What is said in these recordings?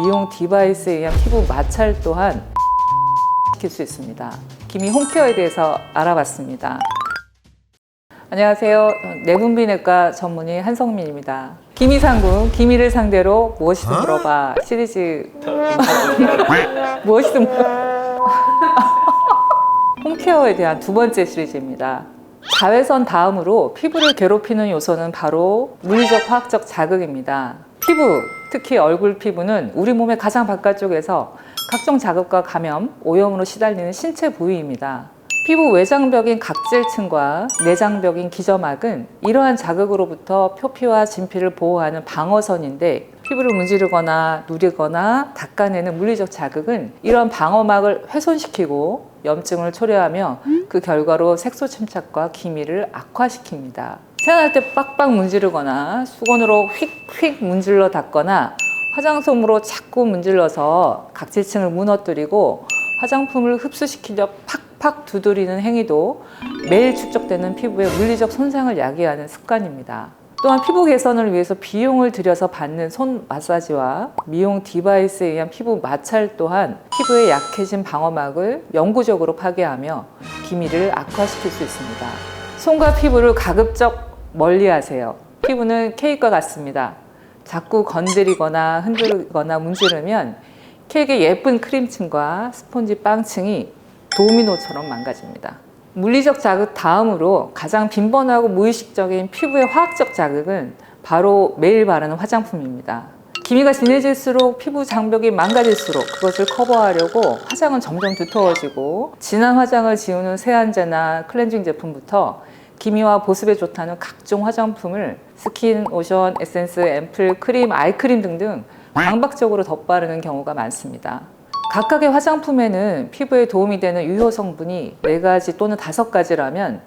미용 디바이스에 의한 피부 마찰 또한 시킬 수 있습니다. 기미 홈케어에 대해서 알아봤습니다. 안녕하세요. 내분비내과 전문의 한성민입니다. 기미상궁, 기미를 상대로 무엇이든 물어봐 시리즈 무엇이든 홈케어에 대한 두 번째 시리즈입니다. 자외선 다음으로 피부를 괴롭히는 요소는 바로 물리적 화학적 자극입니다. 피부, 특히 얼굴 피부는 우리 몸의 가장 바깥쪽에서 각종 자극과 감염, 오염으로 시달리는 신체 부위입니다. 피부 외장벽인 각질층과 내장벽인 기저막은 이러한 자극으로부터 표피와 진피를 보호하는 방어선인데, 피부를 문지르거나 누르거나 닦아내는 물리적 자극은 이러한 방어막을 훼손시키고 염증을 초래하며 그 결과로 색소 침착과 기미를 악화시킵니다. 세안할 때 빡빡 문지르거나 수건으로 휙휙 문질러 닦거나 화장솜으로 자꾸 문질러서 각질층을 무너뜨리고 화장품을 흡수시키려 팍팍 두드리는 행위도 매일 축적되는 피부의 물리적 손상을 야기하는 습관입니다. 또한 피부 개선을 위해서 비용을 들여서 받는 손 마사지와 미용 디바이스에 의한 피부 마찰 또한 피부의 약해진 방어막을 영구적으로 파괴하며 기미를 악화시킬 수 있습니다. 손과 피부를 가급적 멀리하세요. 피부는 케이크와 같습니다. 자꾸 건드리거나 흔들거나 문지르면 케이크의 예쁜 크림층과 스폰지 빵층이 도미노처럼 망가집니다. 물리적 자극 다음으로 가장 빈번하고 무의식적인 피부의 화학적 자극은 바로 매일 바르는 화장품입니다. 기미가 진해질수록 피부 장벽이 망가질수록 그것을 커버하려고 화장은 점점 두터워지고, 진한 화장을 지우는 세안제나 클렌징 제품부터 기미와 보습에 좋다는 각종 화장품을 스킨, 로션, 에센스, 앰플, 크림, 아이크림 등등 강박적으로 덧바르는 경우가 많습니다. 각각의 화장품에는 피부에 도움이 되는 유효 성분이 4가지 또는 5가지라면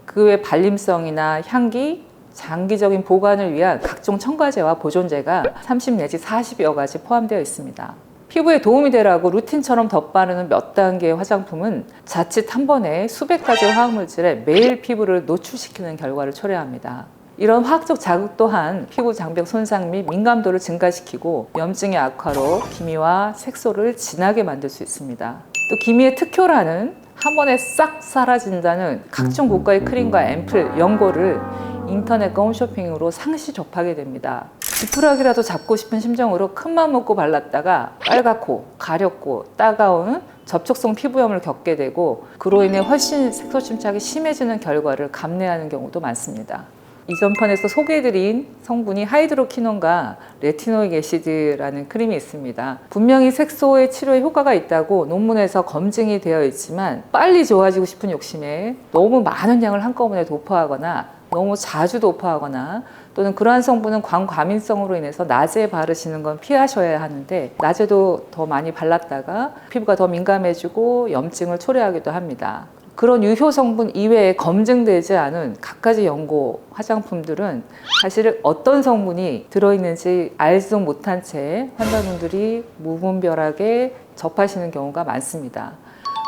그 외 발림성이나 향기, 장기적인 보관을 위한 각종 첨가제와 보존제가 30 내지 40여 가지 포함되어 있습니다. 피부에 도움이 되라고 루틴처럼 덧바르는 몇 단계의 화장품은 자칫 한 번에 수백 가지의 화학물질에 매일 피부를 노출시키는 결과를 초래합니다. 이런 화학적 자극 또한 피부 장벽 손상 및 민감도를 증가시키고 염증의 악화로 기미와 색소를 진하게 만들 수 있습니다. 또 기미의 특효라는 한 번에 싹 사라진다는 각종 고가의 크림과 앰플, 연고를 인터넷과 홈쇼핑으로 상시 접하게 됩니다. 지푸라기라도 잡고 싶은 심정으로 큰맘 먹고 발랐다가 빨갛고 가렵고 따가운 접촉성 피부염을 겪게 되고, 그로 인해 훨씬 색소 침착이 심해지는 결과를 감내하는 경우도 많습니다. 이전 편에서 소개해드린 성분이 하이드로퀴논과 레티노익 애시드라는 크림이 있습니다. 분명히 색소의 치료에 효과가 있다고 논문에서 검증이 되어 있지만, 빨리 좋아지고 싶은 욕심에 너무 많은 양을 한꺼번에 도포하거나 너무 자주 도포하거나, 또는 그러한 성분은 광과민성으로 인해서 낮에 바르시는 건 피하셔야 하는데, 낮에도 더 많이 발랐다가 피부가 더 민감해지고 염증을 초래하기도 합니다. 그런 유효 성분 이외에 검증되지 않은 갖가지 연고 화장품들은 사실 어떤 성분이 들어있는지 알지도 못한 채 환자분들이 무분별하게 접하시는 경우가 많습니다.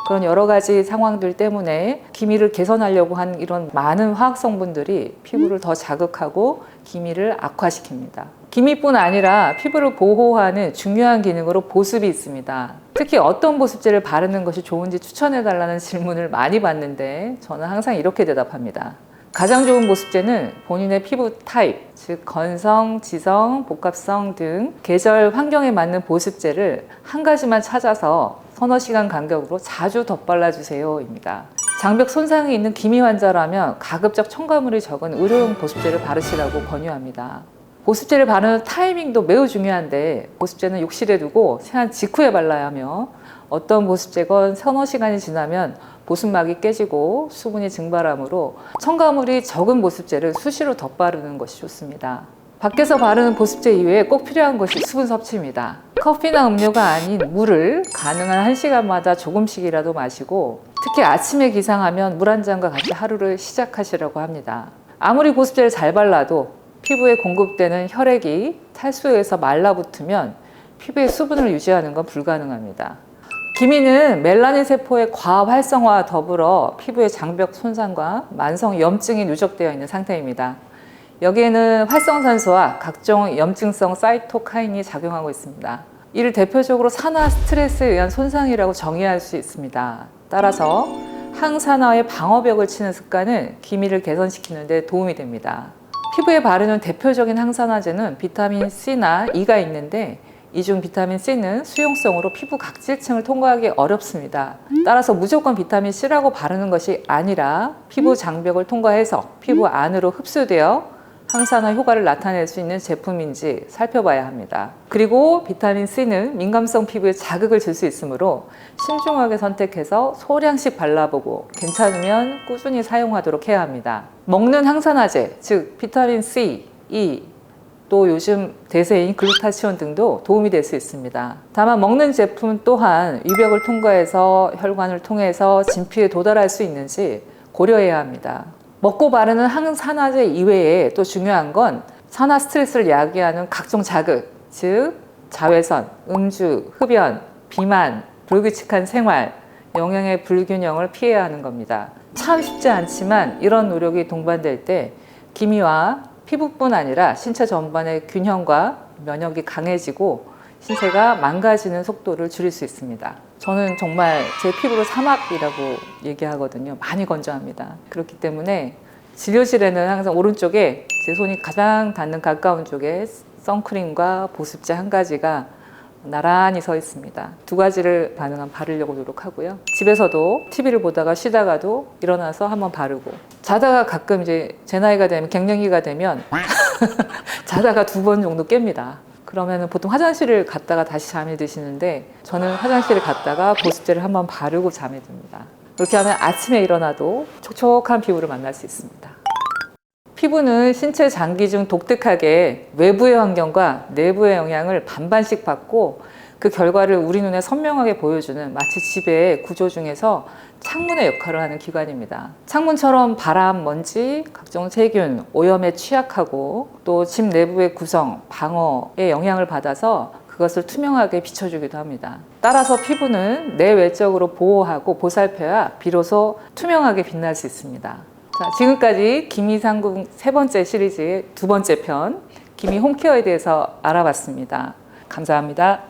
그런 여러 가지 상황들 때문에 기미를 개선하려고 한 이런 많은 화학 성분들이 피부를 더 자극하고 기미를 악화시킵니다. 기미뿐 아니라 피부를 보호하는 중요한 기능으로 보습이 있습니다. 특히 어떤 보습제를 바르는 것이 좋은지 추천해달라는 질문을 많이 받는데, 저는 항상 이렇게 대답합니다. 가장 좋은 보습제는 본인의 피부 타입, 즉 건성, 지성, 복합성 등 계절 환경에 맞는 보습제를 한 가지만 찾아서 서너 시간 간격으로 자주 덧발라주세요 입니다. 장벽 손상이 있는 기미 환자라면 가급적 첨가물이 적은 의료용 보습제를 바르시라고 권유합니다. 보습제를 바르는 타이밍도 매우 중요한데, 보습제는 욕실에 두고 세안 직후에 발라야 하며, 어떤 보습제건 서너 시간이 지나면 보습막이 깨지고 수분이 증발하므로 첨가물이 적은 보습제를 수시로 덧바르는 것이 좋습니다. 밖에서 바르는 보습제 이외에 꼭 필요한 것이 수분 섭취입니다. 커피나 음료가 아닌 물을 가능한 1시간마다 조금씩이라도 마시고, 특히 아침에 기상하면 물 한 잔과 같이 하루를 시작하시라고 합니다. 아무리 보습제를 잘 발라도 피부에 공급되는 혈액이 탈수해서 말라붙으면 피부의 수분을 유지하는 건 불가능합니다. 기미는 멜라닌 세포의 과활성화와 더불어 피부의 장벽 손상과 만성 염증이 누적되어 있는 상태입니다. 여기에는 활성산소와 각종 염증성 사이토카인이 작용하고 있습니다. 이를 대표적으로 산화 스트레스에 의한 손상이라고 정의할 수 있습니다. 따라서 항산화의 방어벽을 치는 습관은 기미를 개선시키는 데 도움이 됩니다. 피부에 바르는 대표적인 항산화제는 비타민 C나 E가 있는데 이 중 비타민 C는 수용성으로 피부 각질층을 통과하기 어렵습니다. 따라서 무조건 비타민 C라고 바르는 것이 아니라 피부 장벽을 통과해서 피부 안으로 흡수되어 항산화 효과를 나타낼 수 있는 제품인지 살펴봐야 합니다. 그리고 비타민 C는 민감성 피부에 자극을 줄 수 있으므로 신중하게 선택해서 소량씩 발라보고 괜찮으면 꾸준히 사용하도록 해야 합니다. 먹는 항산화제, 즉 비타민 C, E, 또 요즘 대세인 글루타치온 등도 도움이 될 수 있습니다. 다만 먹는 제품 또한 위벽을 통과해서 혈관을 통해서 진피에 도달할 수 있는지 고려해야 합니다. 먹고 바르는 항산화제 이외에 또 중요한 건 산화 스트레스를 야기하는 각종 자극, 즉 자외선, 음주, 흡연, 비만, 불규칙한 생활, 영양의 불균형을 피해야 하는 겁니다. 참 쉽지 않지만 이런 노력이 동반될 때 기미와 피부뿐 아니라 신체 전반의 균형과 면역이 강해지고 신체가 망가지는 속도를 줄일 수 있습니다. 저는 정말 제 피부를 사막이라고 얘기하거든요. 많이 건조합니다. 그렇기 때문에 진료실에는 항상 오른쪽에 제 손이 가장 닿는 가까운 쪽에 선크림과 보습제 한 가지가 나란히 서 있습니다. 두 가지를 가능한 바르려고 노력하고요. 집에서도 TV를 보다가 쉬다가도 일어나서 한번 바르고, 자다가 가끔 이제 제 나이가 되면 갱년기가 되면 자다가 2번 정도 깹니다. 그러면 보통 화장실을 갔다가 다시 잠이 드시는데 저는 화장실을 갔다가 보습제를 한번 바르고 잠이 듭니다. 그렇게 하면 아침에 일어나도 촉촉한 피부를 만날 수 있습니다. 피부는 신체 장기 중 독특하게 외부의 환경과 내부의 영향을 반반씩 받고 그 결과를 우리 눈에 선명하게 보여주는 마치 집의 구조 중에서 창문의 역할을 하는 기관입니다. 창문처럼 바람, 먼지, 각종 세균, 오염에 취약하고 또 집 내부의 구성, 방어에 영향을 받아서 그것을 투명하게 비춰주기도 합니다. 따라서 피부는 내외적으로 보호하고 보살펴야 비로소 투명하게 빛날 수 있습니다. 자, 지금까지 기미상궁 3번째 시리즈의 2번째 편, 기미 홈케어에 대해서 알아봤습니다. 감사합니다.